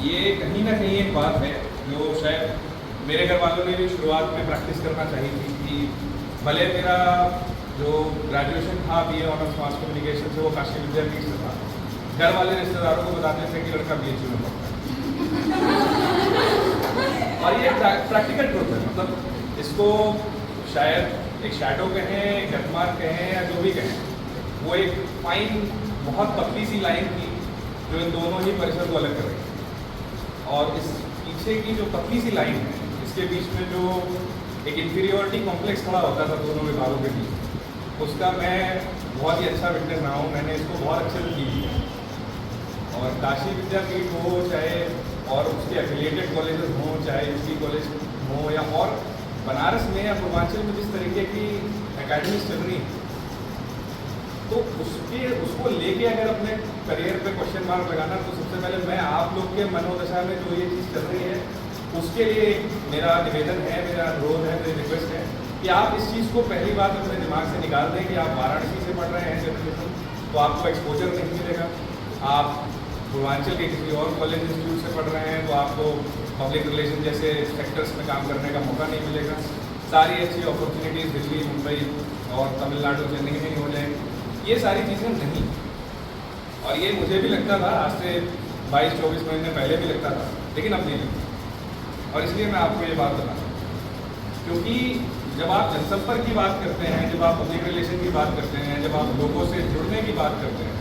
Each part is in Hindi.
ये कहीं ना कहीं एक बात है जो शायद मेरे घर वालों ने भी शुरुआत में प्रैक्टिस करना चाहिए थी कि भले मेरा जो ग्रेजुएशन था BA ऑनर्स मास कम्युनिकेशन से वो काशी विद्यापीठ से था, घर वाले रिश्तेदारों को बताते थे कि लड़का PhD में पढ़ता है। और ये प्रैक्टिकल ट्रुथ है, मतलब इसको शायद एक शैडो कहें, एक डेथमार्क कहें या जो भी कहें, वो एक फाइन बहुत पतली सी लाइन थी जो इन दोनों ही परिसर को अलग कर रही है। और इस पीछे की जो पतली सी लाइन है, इसके बीच में जो एक इंफीरियोरिटी कॉम्प्लेक्स खड़ा होता था दोनों विभागों के बीच, उसका मैं बहुत ही अच्छा विटनेस रहा हूँ। मैंने इसको बहुत अच्छे से फील किया। और काशी विद्यापीठ हो चाहे और उसके एफिलिएटेड कॉलेजेस हों, चाहे UC कॉलेज हो या और बनारस में या पूर्वांचल में जिस तरीके की एकेडमीज चल रही है, तो उसको लेके अगर अपने करियर पे क्वेश्चन मार्क लगाना, तो सबसे पहले मैं आप लोग के मनोदशा में जो ये चीज़ चल रही है उसके लिए मेरा निवेदन है, मेरा अनुरोध है, मेरी रिक्वेस्ट है कि आप इस चीज़ को पहली बात अपने दिमाग से निकाल दें कि आप वाराणसी से पढ़ रहे हैं जर्नलिज्म, तो आपको एक्सपोजर नहीं मिलेगा। आप पूर्वांचल के किसी और कॉलेज इंस्टीट्यूट से पढ़ रहे हैं तो आपको पब्लिक रिलेशन जैसे सेक्टर्स में काम करने का मौका नहीं मिलेगा। सारी अच्छी अपॉर्चुनिटीज़ दिल्ली, मुंबई और तमिलनाडु, चेन्नई में ही हो जाएंगी। ये सारी चीज़ें नहीं, और ये मुझे भी लगता था आज से 22-24 महीने पहले भी लगता था, लेकिन अब नहीं लगता। और इसलिए मैं आपको ये बात बता रहा हूँ, क्योंकि जब आप जनसंपर्क की बात करते हैं, जब आप पब्लिक रिलेशन की बात करते हैं, जब आप लोगों से जुड़ने की बात करते हैं,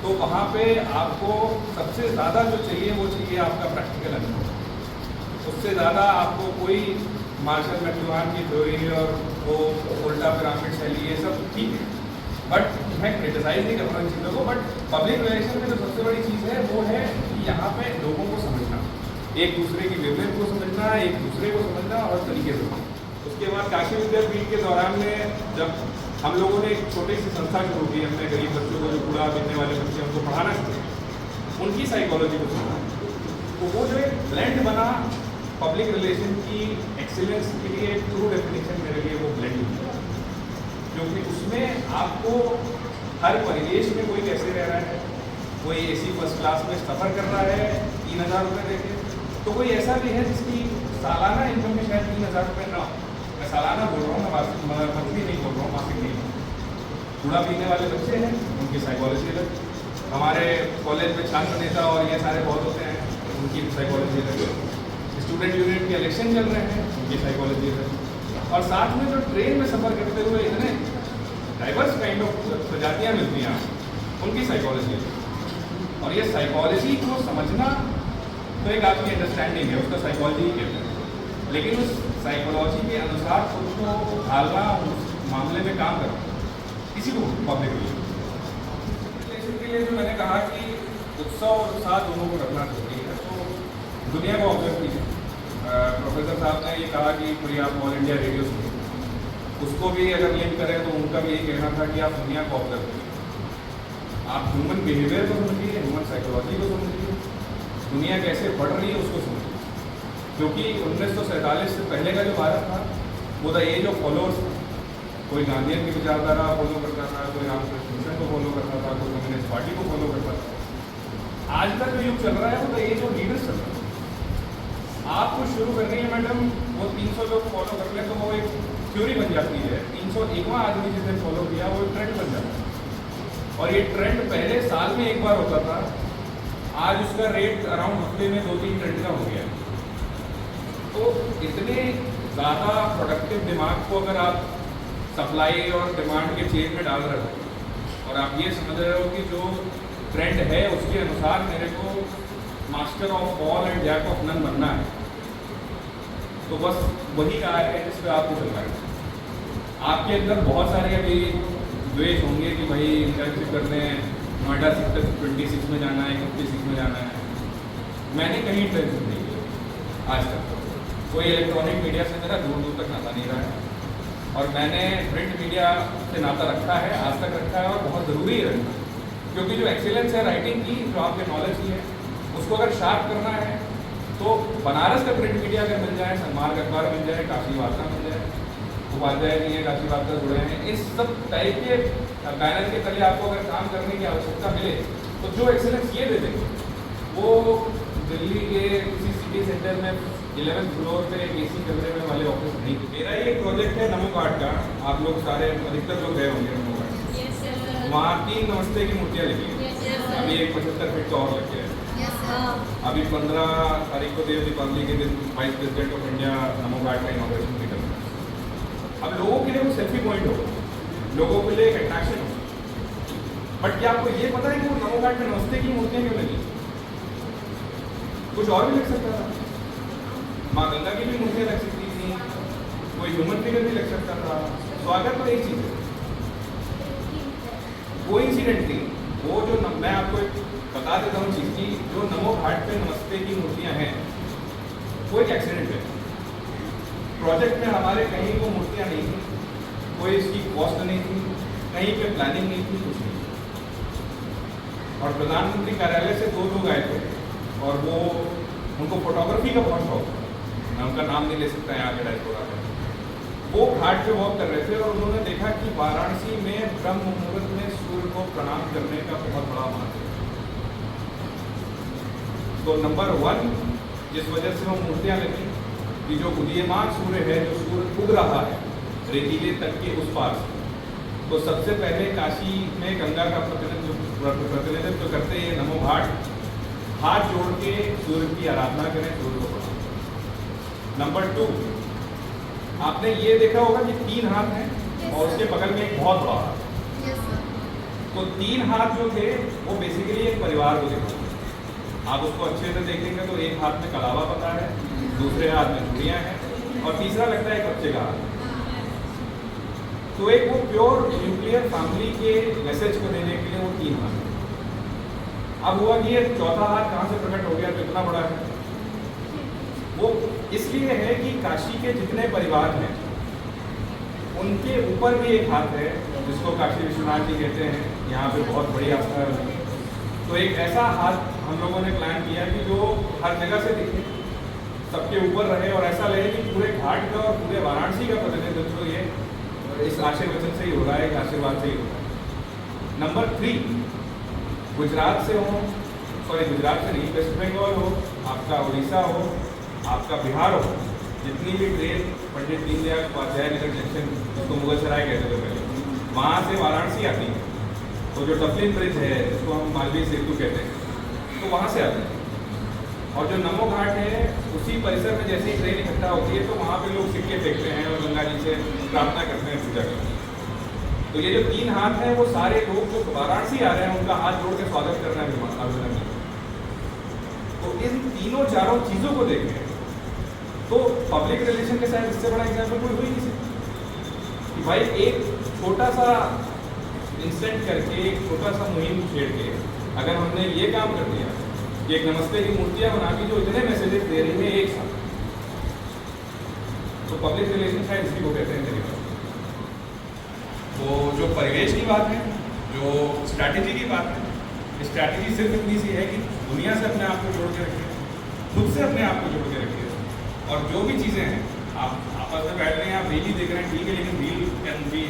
तो वहाँ पे आपको सबसे ज़्यादा जो चाहिए वो चाहिए आपका प्रैक्टिकल अनुभव। उससे ज़्यादा आपको कोई मार्शल मैक्लुहान की थ्योरी और वो उल्टा पिरामिड शैली, ये सब ठीक है, बट मैं क्रिटिसाइज नहीं कर रहा इन चीज़ों को। बट पब्लिक रिलेशन में जो सबसे बड़ी चीज़ है वो है कि यहाँ पे लोगों को समझना, एक दूसरे की वेवलेंथ को समझना, एक दूसरे को समझना और हर तरीके से। उसके बाद काशी विद्यापीठ के दौरान में जब हम लोगों ने एक छोटी सी संस्था शुरू की, हमने गरीब बच्चों को, जो कूड़ा बीतने वाले बच्चे उनको पढ़ाना शुरू किया, उनकी साइकोलॉजी को समझा, तो वो जो एक ब्लेंड बना पब्लिक रिलेशन की एक्सीलेंस के लिए, एक ट्रू डेफिनेशन मेरे लिए वो ब्लेंड हुआ, क्योंकि उसमें आपको हर परिवेश में कोई कैसे रह रहा है, कोई AC फर्स्ट क्लास में सफ़र कर रहा है 3000 रुपये देके, तो कोई ऐसा भी है जिसकी सालाना इनकम में शायद 3000 रुपये ना हो। मैं सालाना बोल रहा हूँ, मैं मंथली नहीं बोल रहा हूँ, मासिक नहीं। कूड़ा पीने वाले बच्चे हैं, उनकी साइकोलॉजी अलग। हमारे कॉलेज में छात्र नेता और ये सारे बहुत होते हैं, उनकी साइकोलॉजी अलग। स्टूडेंट यूनियन के इलेक्शन चल रहे हैं, उनकी साइकोलॉजी अलग। और साथ में जो ट्रेन में सफ़र करते हुए इतने डाइवर्स काइंड ऑफ प्रजातियाँ मिलती हैं, उनकी साइकोलॉजी अलग। और ये साइकोलॉजी को समझना तो एक आपकी अंडरस्टैंडिंग है, उसका साइकोलॉजी ही कहते हैं, लेकिन उस साइकोलॉजी के अनुसार खुद को ढालना, उस मामले में काम करना, किसी को पब्लिक रिलेशन के लिए जो मैंने कहा कि उत्सव और उत्साह दोनों को रखना जरूरी है, तो दुनिया को ऑब्जर्व कीजिए। प्रोफेसर साहब ने ये कहा कि कोई आप ऑल इंडिया रेडियो सुनिए, उसको भी अगर लिंक करें तो उनका भी यही कहना था कि आप दुनिया को ऑब्जर्व करिए, आप ह्यूमन बिहेवियर को समझिए, ह्यूमन साइकोलॉजी को समझिए, दुनिया कैसे बढ़ रही है उसको समझिए। क्योंकि 1947 से पहले का जो भारत था वो था एज ऑफ फॉलोअर्स। कोई गांधीयन की विचारधारा फॉलो करता था, कोई रामकृष्ण मिशन को फॉलो करता था, कोई कम्युनिस्ट पार्टी को फॉलो करता था। आज का जो युग चल रहा है वो तो एज ऑफ लीडर्स चल रहा है। आपको शुरू करनी है मैडम, वो 300 लोग फॉलो कर ले तो वो एक थ्योरी बन जाती है। 301वां आदमी जिसने फॉलो किया वो एक ट्रेंड बन जाता है, और ये ट्रेंड पहले साल में एक बार होता था, आज उसका रेट अराउंड हफ्ते में 2-3 ट्रेंड का हो गया। तो इतने ज़्यादा प्रोडक्टिव दिमाग को अगर आप सप्लाई और डिमांड के चेन में डाल रहे हो और आप ये समझ रहे हो कि जो ट्रेंड है उसके अनुसार मेरे को master of all and jack of none बनना है, तो बस वही कहा है जिस पर आपको चलना है। आपके अंदर बहुत सारे अभी द्वेष होंगे कि भाई इंटर्नशिप करने नोएडा सेक्टर 26 में जाना है, 56 में जाना है। मैंने कहीं इंटर्नशिप नहीं किया आज तक, कोई इलेक्ट्रॉनिक मीडिया से मेरा दूर दूर तक नाता नहीं रहा है, और मैंने प्रिंट मीडिया से नाता रखा है, आज तक रखा है, और बहुत ज़रूरी है रखना, क्योंकि जो एक्सीलेंस है राइटिंग की, जो आपके नॉलेज की है, उसको अगर शार्प करना है तो बनारस का प्रिंट मीडिया अगर मिल जाए, सन्मार्ग अखबार मिल जाए, काशी वार्ता मिल जाए, उपाध्याय भी है, काशी वार्ता जुड़े हैं, इस सब टाइप के बैनर के तले आपको अगर काम करने की आवश्यकता मिले, तो जो एक्सीलेंस ये दे देंगे वो दिल्ली के किसी सिटी सेंटर में 11th फ्लोर पे एक एसी कमरे में वाले ऑफिस नहीं। मेरा ये एक प्रोजेक्ट है नमो घाट का, आप लोग सारे अधिकतर लोग गए होंगे नमो घाट। वहाँ 3 नमस्ते की मूर्तियाँ लगी हैं। अभी एक 75 फीट का और लग गया है। अभी 15 तारीख को देव दीपावली के दिन vice president of India Namo Ghat का इनॉग्रेशन भी करना है। अब लोगों के लिए वो सेल्फी पॉइंट होगा, लोगों के लिए एक अट्रैक्शन होगा। बट क्या आपको ये पता है कि वो नमो घाट में नमस्ते की मूर्तियाँ क्यों लगी? कुछ और भी लग सकता था, माँ गंगा की भी मूर्तियाँ लग सकती थी, कोई ह्यूमन फिगर भी लग सकता था। स्वागत तो एक चीज़ है, कोइंसिडेंटली वो जो मैं आपको एक बता देता हूँ चीज़ की, जो नमो घाट पे नमस्ते की मूर्तियाँ हैं वो एक एक्सीडेंट है। प्रोजेक्ट में हमारे कहीं वो मूर्तियाँ नहीं थी, कोई इसकी कॉस्ट नहीं थी, कहीं पे प्लानिंग नहीं थी, कुछ नहीं। और प्रधानमंत्री कार्यालय से 2 लोग आए थे और वो उनको फोटोग्राफी का बहुत शौक था, मैं उनका नाम नहीं ले सकता यहाँ के डायस्पोरा में। वो घाट पे वॉक कर रहे थे और उन्होंने देखा कि वाराणसी में ब्रह्म मुहूर्त में सूर्य को प्रणाम करने का बहुत बड़ा महत्व है। तो नंबर 1 जिस वजह से वो मूर्तियाँ लगी कि जो उदीयमान सूर्य है, जो सूर्य उग रहा है रेतीले तट के उस पार से, तो सबसे पहले काशी में गंगा का प्रतिनिधित्व करते हैं नमो घाट, हाथ जोड़ के सूर्य की आराधना करें, सूर्य को प्रणाम। नंबर 2, आपने ये देखा होगा कि 3 हाथ हैं और उसके बगल में एक बहुत बड़ा हाथ। तो 3 हाथ जो थे वो बेसिकली एक परिवार को दिखाते हैं। आप उसको अच्छे से देखेंगे तो एक हाथ में कलावा पता है, दूसरे हाथ में चूड़ियाँ हैं और तीसरा लगता है एक बच्चे का हाथ। तो एक वो प्योर न्यूक्लियर फैमिली के मैसेज को देने के लिए वो 3 हाथ। अब हुआ कि ये चौथा हाथ कहाँ से प्रकट हो गया, तो इतना बड़ा है। वो इसलिए है कि काशी के जितने परिवार हैं उनके ऊपर भी एक हाथ है जिसको काशी विश्वनाथ जी कहते हैं, यहाँ पे बहुत बड़ी आस्था है उनकी। तो एक ऐसा हाथ हम लोगों ने प्लान किया कि जो हर जगह से दिखे, सबके ऊपर रहे और ऐसा लगे कि पूरे घाट का और पूरे वाराणसी का प्रतिनिधित्व ये इस आशीर्वचन से ही हो रहा है, आशीर्वाद से ही हो रहा है। नंबर 3, गुजरात से हो, गुजरात से नहीं, वेस्ट बंगाल हो, आपका उड़ीसा हो, आपका बिहार हो, जितनी भी ट्रेन पंडित दीनदयाल उपाध्याय नगर जंक्शन, जिसको मुगल सराय कहते थे पहले, वहाँ से वाराणसी आती है। तो जो डबलिन ब्रिज है जिसको हम मालवीय सेतु कहते हैं, तो वहाँ से आती है। और जो नमो घाट है उसी परिसर में जैसे ही ट्रेन इकट्ठा होती है तो वहाँ पे लोग सिक्के फेंकते हैं और गंगा जी से प्रार्थना करते हैं, पूजा करते हैं। तो ये जो 3 हाथ हैं वो सारे लोग जो वाराणसी आ रहे हैं उनका हाथ जोड़ के स्वागत करना है अभिनंदन। तो इन 3-4 चीज़ों को देखें तो पब्लिक रिलेशन के साथ इससे बड़ा एग्जाम्पल कोई हो ही नहीं सकता कि भाई एक छोटा सा इंसिडेंट करके, एक छोटा सा मुहिम छेड़ के अगर हमने ये काम कर दिया कि एक नमस्ते की मूर्तियाँ बना के जो इतने मैसेजेस दे रही है एक साथ, तो पब्लिक रिलेशन शायद इसी को कहते हैं मेरी बात। तो जो परिवेश की बात है, जो स्ट्रैटेजी की बात है, स्ट्रैटेजी सिर्फ इतनी सी है कि दुनिया से अपने आप को जोड़ के रखिए, खुद से अपने आप को जोड़ के रखिए। और जो भी चीज़ें हैं आप आपस में बैठ रहे हैं, आप रील ही देख रहे हैं, ठीक है, लेकिन रील कैन बी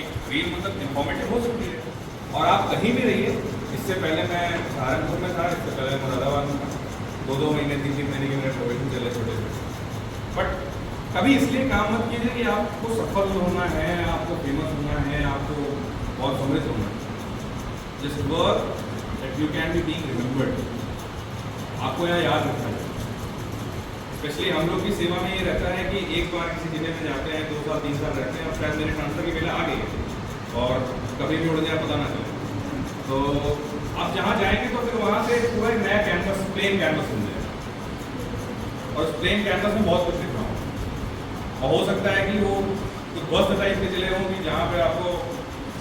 एक रील मतलब इंफॉर्मेटिव हो सकती है। और आप कहीं भी रहिए, इससे पहले मैं सहारनपुर में था, इससे पहले मुरादाबाद में था, 2-2 महीने 3-3 महीने के मेरे प्रोफेशन चले छोटे छोटे। बट कभी इसलिए काम मत कीजिए कि आपको सफल होना है, आपको फेमस होना है, आपको बहुत समृद्ध होना है। Just work that you can be being remembered. आपको यहाँ याद रखना है। स्पेशली हम लोग की सेवा में ये रहता है कि एक बार किसी जगह में जाते हैं, 2 साल 3 साल रहते हैं, और शायद मेरे ट्रांसफर की पहले आ गई और कभी भी उड़ जाए पता ना चले। तो आप जहाँ जाएंगे तो फिर वहाँ से पूरा एक नया कैंपस, प्लेन कैंपस मिल जाएगा और उस प्लेन कैंपस में बहुत कुछ दिख रहा हो। और हो सकता है कि वो कुछ बस टाइप के चले हों कि जहाँ पे आपको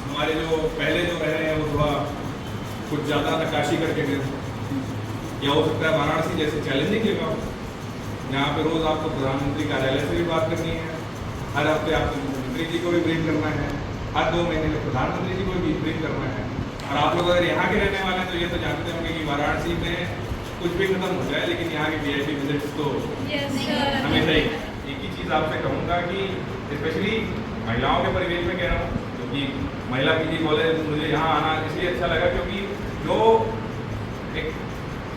हमारे जो पहले जो रह रहे हैं वो थोड़ा कुछ ज़्यादा नक्काशी करके गए, या हो सकता है वाराणसी जैसे चैलेंजिंग जगह हो जहाँ पे रोज़ आपको प्रधानमंत्री कार्यालय से भी बात करनी है, हर हफ्ते आपको मुख्यमंत्री जी को भी ब्रीफ करना है, हर 2 महीने में प्रधानमंत्री जी को भी ब्रीफ करना है। और आप लोग अगर यहाँ के रहने वाले हैं तो ये तो जानते होंगे कि वाराणसी में कुछ भी खत्म हो जाए लेकिन यहाँ की VIP विजिट्स तो हमेशा ही। एक ही चीज़ आपसे कहूँगा कि स्पेशली महिलाओं के परिवेश में कह रहा हूँ, क्योंकि महिला PG कॉलेज मुझे यहाँ आना इसलिए अच्छा लगा क्योंकि जो एक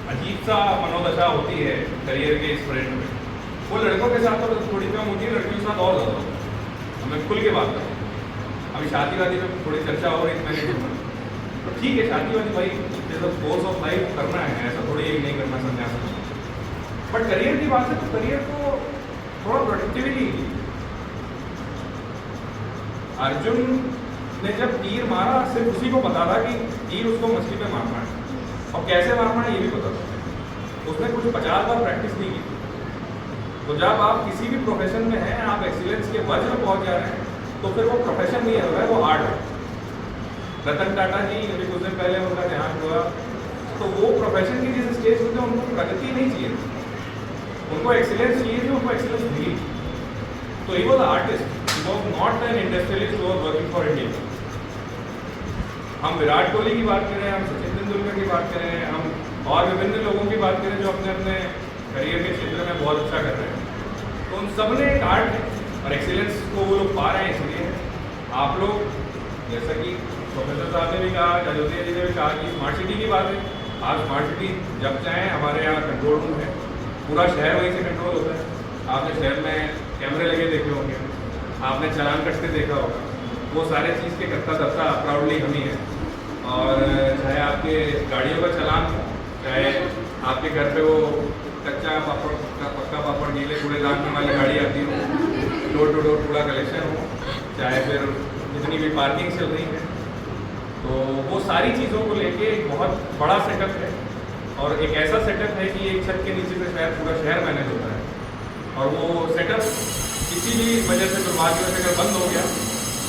अजीब सा मनोदशा होती है करियर के इस फ्रेंड में। वो लड़कों के साथ तो थोड़ी कम होती है, लड़कियों के साथ और ज़्यादा होती है। मैं खुल के बात करूँ, अभी शादी वादी में थोड़ी चर्चा हो रही थी मैंने सुना, तो ठीक है शादी वादी भाई जैसा कोर्स ऑफ लाइफ करना है, ऐसा थोड़ी एक नहीं करना संन्यास। बट करियर की बात है तो करियर को थोड़ा प्रोडक्टिविटी। अर्जुन ने जब तीर मारा सिर्फ उसी को पता था कि तीर उसको मछली पे मारना है और कैसे मारना है ये भी पता था। उसने कुछ 50 बार प्रैक्टिस नहीं की। तो जब आप किसी भी प्रोफेशन में हैं, आप एक्सीलेंस के वर्ज में पहुंच जा रहे हैं, तो फिर वो प्रोफेशन नहीं है, वो आर्ट है। रतन टाटा जी अभी कुछ दिन पहले उनका देहांत हुआ, तो वो प्रोफेशन की जिस स्टेज पे थे उनको प्रगति नहीं चाहिए, उनको एक्सीलेंस चाहिए थी, उनको एक्सीलेंस मिली। तो he was artist, he was not an industrialist who was working for India. हम विराट कोहली की बात करें, हम सचिन तेंदुलकर की बात करें, हम और विभिन्न लोगों की बात करें जो अपने अपने करियर के क्षेत्र में बहुत अच्छा कर रहे हैं, तो उन सब ने एक आर्ट है और एक्सीलेंस को वो लोग पा रहे हैं। इसलिए आप लोग, जैसा कि प्रोफेसर साहब ने भी कहा, अयोध्या जी ने भी कहा कि स्मार्ट सिटी की बात है। आप स्मार्ट सिटी जब चाहें, हमारे यहाँ कंट्रोल रूम है, पूरा शहर वहीं से कंट्रोल होता है। आपने शहर में कैमरे लगे देखे होंगे, आपने चालान कटते देखा होगा, वो सारे चीज़ के करता धरता प्राउडली हम ही है। और चाहे आपके गाड़ियों का चालान हो, चाहे आपके घर पे वो कच्चा पापड़ पक्का पापड़ गीले कूड़ेदान वाली गाड़ी आती हो, डोर टू डोर कूड़ा कलेक्शन हो, चाहे फिर जितनी भी पार्किंग चल रही है, तो वो सारी चीज़ों को लेके एक बहुत बड़ा सेटअप है। और एक ऐसा सेटअप है कि एक छत के नीचे से शायद पूरा शहर मैनेज होता है। और वो सेटअप किसी भी वजह से दुर्भाग्य से अगर बंद हो गया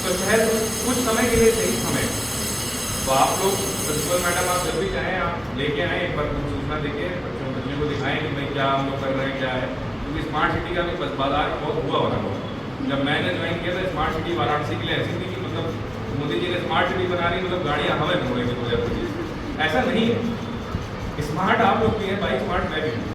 तो शहर कुछ समय के लिए सही हमें। तो आप लोग प्रिंसिपल मैडम, आप जब भी चाहें आप लेके आएँ, एक बार सूचना देके बच्चों को दिखाएं कि भाई क्या हम लोग कर रहे हैं, क्या है। क्योंकि स्मार्ट सिटी का भी बाजार बहुत हुआ बना हुआ। जब मैंने ज्वाइन किया था, स्मार्ट सिटी वाराणसी के लिए ऐसी थी कि मतलब मोदी जी ने स्मार्ट सिटी बना ली, मतलब गाड़ियाँ हमें ढूंढेंगी 2025। ऐसा नहीं है, स्मार्ट आप लोग भी हैं भाई, स्मार्ट मैं भी हूँ।